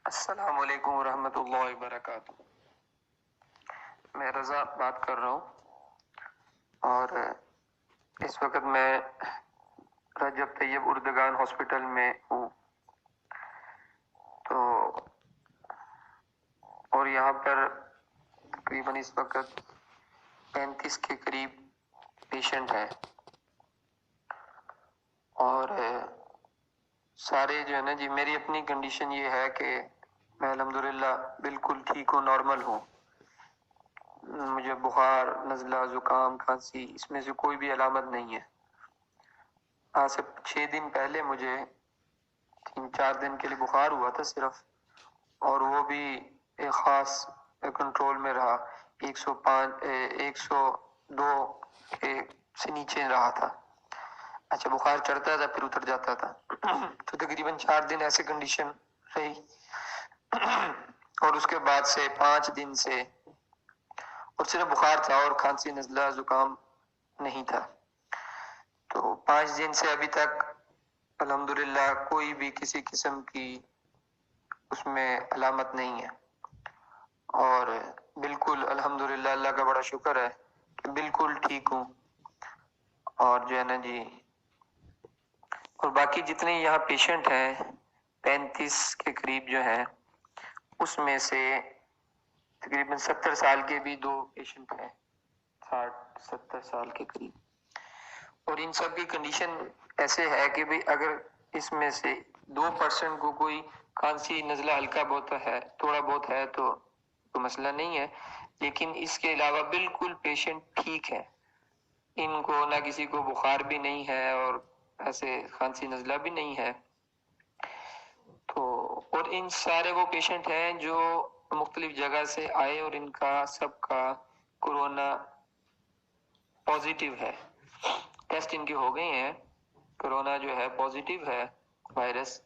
السلام علیکم ورحمۃ اللہ وبرکاتہ۔ میں رضا بات کر رہا ہوں اور اس وقت میں رجب طیب اردگان ہاسپٹل میں ہوں، تو اور یہاں پر تقریباً اس وقت 35 کے قریب پیشنٹ ہیں اور سارے جو ہے نا جی، میری اپنی کنڈیشن یہ ہے کہ میں الحمدللہ بالکل ٹھیک ہوں، نارمل ہوں۔ مجھے بخار، نزلہ، زکام، کھانسی اس میں سے کوئی بھی علامت نہیں ہے۔ آج سے 6 دن پہلے مجھے 3-4 دن کے لیے بخار ہوا تھا صرف، اور وہ بھی ایک خاص کنٹرول میں رہا، 102 کے سے نیچے رہا تھا۔ اچھا، بخار چڑھتا تھا پھر اتر جاتا تھا تو تقریباً 4 دن ایسے کنڈیشن رہی، اور اس کے بعد سے 5 دن سے اور صرف بخار تھا اور کھانسی، نزلہ، زکام نہیں تھا۔ تو 5 دن سے ابھی تک الحمدللہ کوئی بھی کسی قسم کی اس میں علامت نہیں ہے، اور بالکل الحمدللہ اللہ کا بڑا شکر ہے کہ بالکل ٹھیک ہوں۔ اور جو ہے نا جی، اور باقی جتنے یہاں پیشنٹ ہیں 35 کے قریب جو ہیں، اس میں سے تقریباً 70 سال کے بھی 2 پیشنٹ ہیں، 60-70 سال کے قریب، اور ان سب کی کنڈیشن ایسے ہے کہ بھئی اگر اس میں سے 2% کو کوئی کھانسی، نزلہ ہلکا بہت ہے، تھوڑا بہت ہے تو کوئی مسئلہ نہیں ہے، لیکن اس کے علاوہ بالکل پیشنٹ ٹھیک ہے، ان کو نہ کسی کو بخار بھی نہیں ہے اور ایسے کھانسی، نزلہ بھی نہیں ہے۔ تو اور ان سارے وہ پیشنٹ ہیں جو مختلف جگہ سے آئے اور ان کا سب کا کورونا پازیٹیو ہے، ٹیسٹ ان کے ہو گئے ہیں، کورونا جو ہے پازیٹیو ہے وائرس،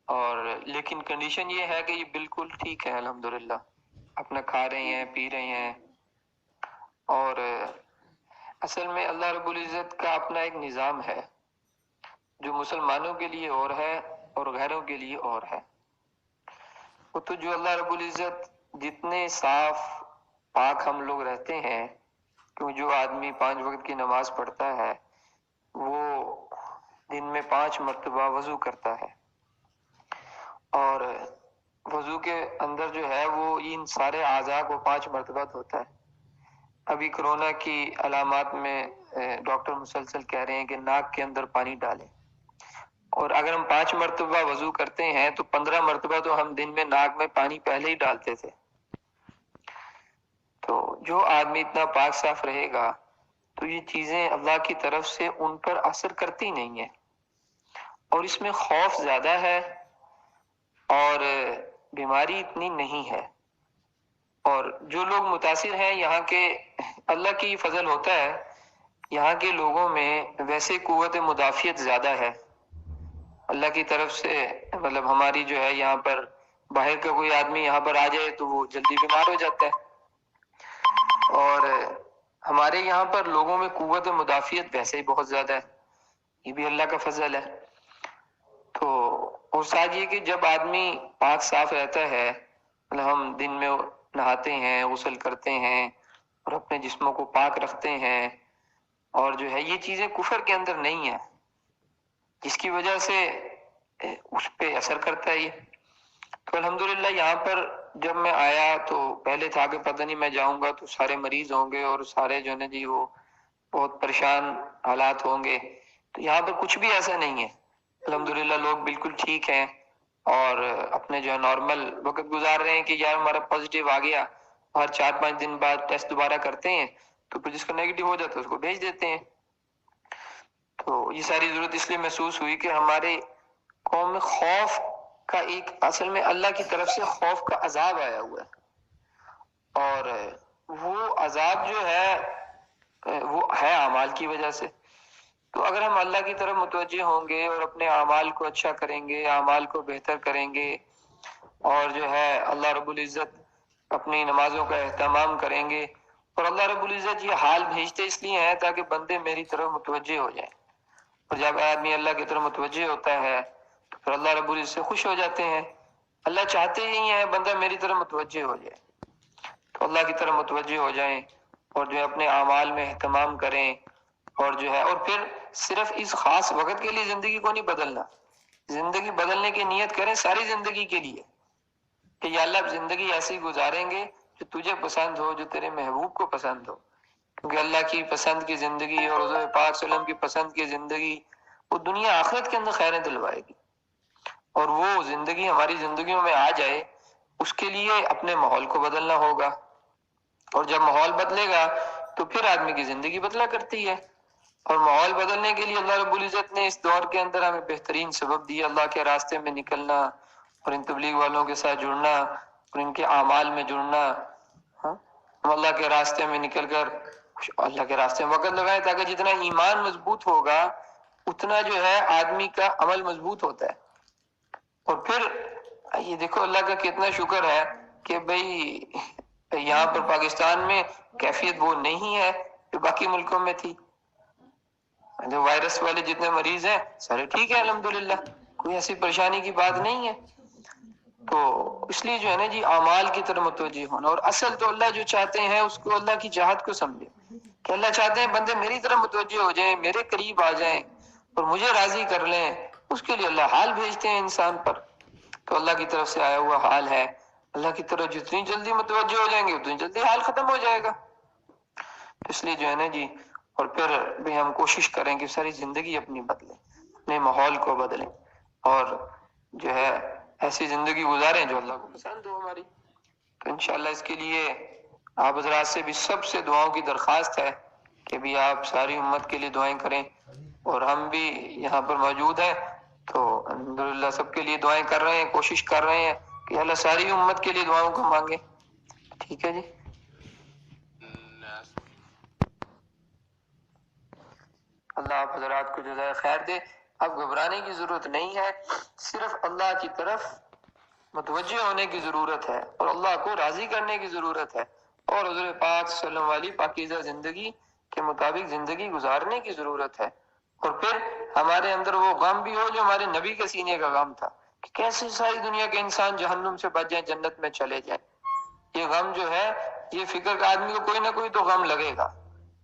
اور لیکن کنڈیشن یہ ہے کہ یہ بالکل ٹھیک ہے الحمدللہ، اپنا کھا رہے ہیں، پی رہے ہیں۔ اور اصل میں اللہ رب العزت کا اپنا ایک نظام ہے جو مسلمانوں کے لیے اور ہے اور غیروں کے لیے اور ہے۔ وہ تو جو اللہ رب العزت جتنے صاف پاک ہم لوگ رہتے ہیں، کیوں جو آدمی 5 وقت کی نماز پڑھتا ہے وہ دن میں 5 مرتبہ وضو کرتا ہے، اور وضو کے اندر جو ہے وہ ان سارے اعضاء کو 5 مرتبہ دھوتا ہے۔ ابھی کرونا کی علامات میں ڈاکٹر مسلسل کہہ رہے ہیں کہ ناک کے اندر پانی ڈالیں، اور اگر ہم 5 مرتبہ وضو کرتے ہیں تو 15 مرتبہ تو ہم دن میں ناک میں پانی پہلے ہی ڈالتے تھے۔ تو جو آدمی اتنا پاک صاف رہے گا تو یہ چیزیں اللہ کی طرف سے ان پر اثر کرتی نہیں ہیں، اور اس میں خوف زیادہ ہے اور بیماری اتنی نہیں ہے۔ اور جو لوگ متاثر ہیں یہاں کے، اللہ کی فضل ہوتا ہے، یہاں کے لوگوں میں ویسے قوت مدافعت زیادہ ہے اللہ کی طرف سے۔ مطلب ہماری جو ہے یہاں پر باہر کا کوئی آدمی یہاں پر آ جائے تو وہ جلدی بیمار ہو جاتا ہے، اور ہمارے یہاں پر لوگوں میں قوت مدافعت ویسے ہی بہت زیادہ ہے، یہ بھی اللہ کا فضل ہے۔ تو اور ساتھ یہ کہ جب آدمی پاک صاف رہتا ہے، مطلب ہم دن میں نہاتے ہیں، غسل کرتے ہیں اور اپنے جسموں کو پاک رکھتے ہیں، اور جو ہے یہ چیزیں کفر کے اندر نہیں ہیں، جس کی وجہ سے اس پہ اثر کرتا ہے یہ۔ تو الحمدللہ یہاں پر جب میں آیا تو پہلے تھا کہ پتہ نہیں میں جاؤں گا تو سارے مریض ہوں گے اور سارے جو ہے نا جی وہ بہت پریشان حالات ہوں گے، تو یہاں پر کچھ بھی ایسا نہیں ہے، الحمدللہ لوگ بالکل ٹھیک ہیں اور اپنے جو ہے نارمل وقت گزار رہے ہیں کہ یار ہمارا پازیٹیو آ گیا، ہر 4-5 دن بعد ٹیسٹ دوبارہ کرتے ہیں تو پھر جس کا نیگیٹو ہو جاتا ہے اس کو بھیج دیتے ہیں۔ تو یہ ساری ضرورت اس لیے محسوس ہوئی کہ ہمارے قوم میں خوف کا ایک، اصل میں اللہ کی طرف سے خوف کا عذاب آیا ہوا ہے، اور وہ عذاب جو ہے وہ ہے اعمال کی وجہ سے۔ تو اگر ہم اللہ کی طرف متوجہ ہوں گے اور اپنے اعمال کو اچھا کریں گے، اعمال کو بہتر کریں گے، اور جو ہے اللہ رب العزت اپنی نمازوں کا اہتمام کریں گے، اور اللہ رب العزت یہ حال بھیجتے اس لیے ہیں تاکہ بندے میری طرف متوجہ ہو جائیں، اور جب آدمی اللہ کی طرف متوجہ ہوتا ہے تو پھر اللہ رب العزت سے خوش ہو جاتے ہیں، اللہ چاہتے ہی ہیں بندہ میری طرف متوجہ ہو جائے، تو اللہ کی طرف متوجہ ہو جائیں اور جو ہے اپنے اعمال میں اہتمام کریں، اور جو ہے اور پھر صرف اس خاص وقت کے لیے زندگی کو نہیں بدلنا، زندگی بدلنے کی نیت کریں ساری زندگی کے لیے کہ یا اللہ اب زندگی ایسی گزاریں گے جو تجھے پسند ہو، جو تیرے محبوب کو پسند ہو، کیونکہ اللہ کی پسند کی زندگی اور حضور پاک صلی اللہ علیہ وسلم کی پسند کی زندگی وہ دنیا آخرت کے اندر خیریں دلوائے گی، اور وہ زندگی ہماری زندگیوں میں آ جائے اس کے لیے اپنے ماحول کو بدلنا ہوگا، اور جب ماحول بدلے گا تو پھر آدمی کی زندگی بدلا کرتی ہے، اور ماحول بدلنے کے لیے اللہ رب العزت نے اس دور کے اندر ہمیں بہترین سبب دیا، اللہ کے راستے میں نکلنا اور ان تبلیغ والوں کے ساتھ جڑنا اور ان کے اعمال میں جڑنا، ہاں ہم اللہ کے راستے میں نکل کر اللہ کے راستے میں وقت لگائیں، تاکہ جتنا ایمان مضبوط ہوگا اتنا جو ہے آدمی کا عمل مضبوط ہوتا ہے، اور پھر یہ دیکھو اللہ کا کتنا شکر ہے کہ بھئی یہاں پر پاکستان میں کیفیت وہ نہیں ہے جو باقی ملکوں میں تھی، جو وائرس والے جتنے مریض ہیں سارے ٹھیک ہے الحمدللہ، کوئی ایسی پریشانی کی بات نہیں ہے، تو اس لیے جو ہے نا جی اعمال کی طرف متوجہ ہونا، اور اصل تو اللہ جو چاہتے ہیں اس کو اللہ کی چاہت کو سمجھے کہ اللہ چاہتے ہیں بندے میری طرف متوجہ ہو جائیں، میرے قریب آ جائیں اور مجھے راضی کر لیں، اس کے لیے اللہ حال بھیجتے ہیں انسان پر، تو اللہ کی طرف سے آیا ہوا حال ہے، اللہ کی طرف جتنی جلدی متوجہ ہو جائیں گے اتنی جلدی حال ختم ہو جائے گا، اس لیے جو ہے نا جی اور پھر بھی ہم کوشش کریں کہ ساری زندگی اپنی بدلیں، اپنے ماحول کو بدلیں اور جو ہے ایسی زندگی گزاریں جو اللہ کو پسند ہو ہماری، تو انشاءاللہ اس کے لیے آپ حضرات سے بھی سب سے دعاؤں کی درخواست ہے کہ بھی آپ ساری امت کے لیے دعائیں کریں، اور ہم بھی یہاں پر موجود ہیں تو الحمدللہ سب کے لیے دعائیں کر رہے ہیں، کوشش کر رہے ہیں کہ اللہ ساری امت کے لیے دعاؤں کو مانگے، ٹھیک ہے جی۔ اللہ آپ حضرات کو جزائے خیر دے، اب گھبرانے کی ضرورت نہیں ہے، صرف اللہ کی طرف متوجہ ہونے کی ضرورت ہے اور اللہ کو راضی کرنے کی ضرورت ہے، اور حضور پاک صلی اللہ علیہ وسلم پاکیزہ زندگی کے مطابق زندگی گزارنے کی ضرورت ہے، اور پھر ہمارے اندر وہ غم بھی ہو جو ہمارے نبی کے سینے کا غم تھا کہ کیسے ساری دنیا کے انسان جہنم سے بچ جائیں، جنت میں چلے جائیں، یہ غم جو ہے یہ فکر کا آدمی کو کوئی نہ کوئی تو غم لگے گا،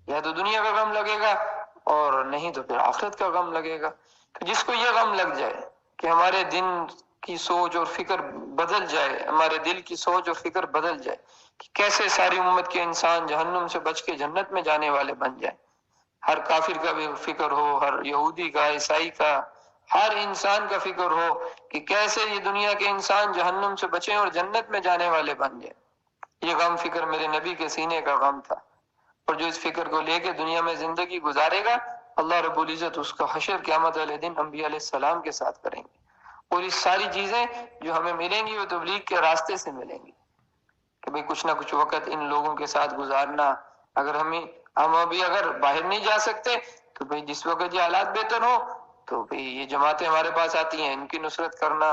یا تو دنیا کا غم لگے گا اور نہیں تو پھر آخرت کا غم لگے گا، تو جس کو یہ غم لگ جائے کہ ہمارے دن کی سوچ اور فکر بدل جائے، ہمارے دل کی سوچ اور فکر بدل جائے کہ کیسے ساری امت کے انسان جہنم سے بچ کے جنت میں جانے والے بن جائیں، ہر کافر کا بھی فکر ہو، ہر یہودی کا، عیسائی کا، ہر انسان کا فکر ہو کہ کیسے یہ دنیا کے انسان جہنم سے بچیں اور جنت میں جانے والے بن جائیں، یہ غم فکر میرے نبی کے سینے کا غم تھا، اور جو اس فکر کو لے کے دنیا میں زندگی گزارے گا اللہ رب العزت اس کا حشر قیامت والے دن انبیاء علیہ السلام کے ساتھ کریں گے، اور اس ساری چیزیں جو ہمیں ملیں گی وہ تبلیغ کے راستے سے ملیں گی کہ بھئی کچھ نہ کچھ وقت ان لوگوں کے ساتھ گزارنا، اگر ہم ابھی اگر باہر نہیں جا سکتے تو بھئی جس وقت یہ حالات بہتر ہو تو بھئی یہ جماعتیں ہمارے پاس آتی ہیں ان کی نصرت کرنا،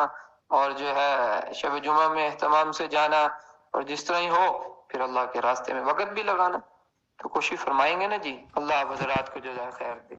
اور جو ہے شب جمعہ میں اہتمام سے جانا، اور جس طرح ہی ہو پھر اللہ کے راستے میں وقت بھی لگانا، تو کوشش فرمائیں گے نا جی، اللہ آپ حضرات کو جزائے خیر دے۔